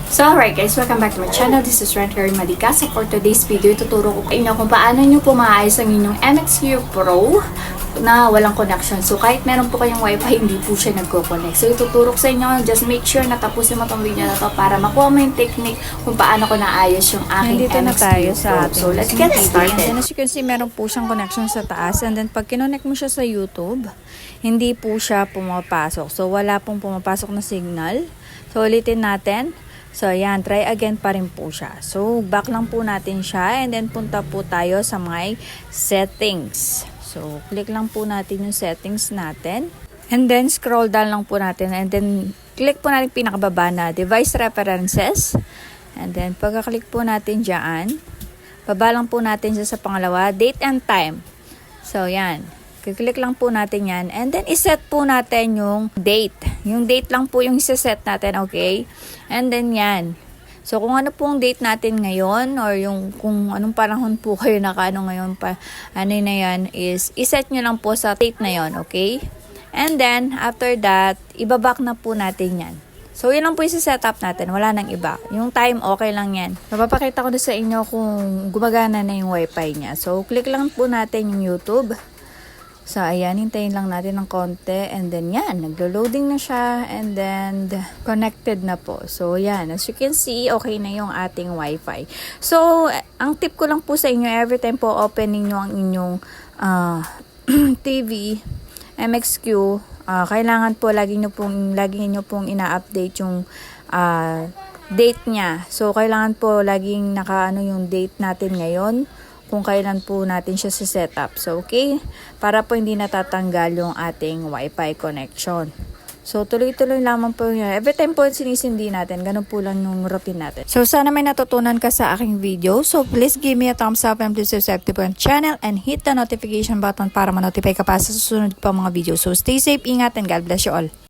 So alright guys, welcome back to my channel. This is Rentery Madicasa. For today's video, ituturo ko sa inyo kung paano nyo pumaayos ang inyong MXQ Pro na walang connection. So kahit meron po kayong wifi, hindi po siya nagko-connect. So ituturo ko sa inyo, just make sure na tapusin mo itong video na to para makuha mo yung technique kung paano ko naayos yung aking Nandito na MXQ tayo Pro. sa ating So let's get started. And as you can see, meron po siyang connection sa taas. And then pag kinonect mo siya sa YouTube, hindi po siya pumapasok. So wala pong pumapasok na signal. So ulitin natin. So, ayan, try again pa rin po siya. So, back lang po natin siya and then punta po tayo sa my settings. So, click lang po natin yung settings natin. And then, scroll down lang po natin and then, click po natin pinakababa na device references. And then, pagka-click po natin dyan, baba lang po natin siya sa pangalawa, date and time. So, yan. Click lang po natin yan. And then, iset po natin yung date. Yung date lang po yung iset natin, okay? And then, yan. So, kung ano pong date natin ngayon or yung kung anong panahon po kayo nakaano ngayon pa, ano na yan is, iset nyo lang po sa date na yon, okay? And then, after that, ibaback na po natin yan. So, yun lang po yung setup natin. Wala nang iba. Yung time, okay lang yan. Mapapakita ko na sa inyo kung gumagana na yung wifi niya. So, click lang po natin yung YouTube. So, ayan, hintayin lang natin ng konti. And then, yan, naglo-loading na siya. And then, connected na po. So, yan, as you can see, okay na yung ating wifi. So, ang tip ko lang po sa inyo, every time po opening nyo ang inyong TV, MXQ, kailangan po lagi nyo pong ina-update yung date niya. So, kailangan po laging naka-ano yung date natin ngayon kung kailan po natin siya setup. So, okay? Para po hindi natatanggal yung ating wifi connection. So, tuloy-tuloy lamang po yun. Every time po sinisindi natin, ganun po lang yung routine natin. So, sana may natutunan ka sa aking video. So, please give me a thumbs up and please subscribe to my channel and hit the notification button para ma-notify ka pa sa susunod pa mga video. So, stay safe, ingat, and God bless you all.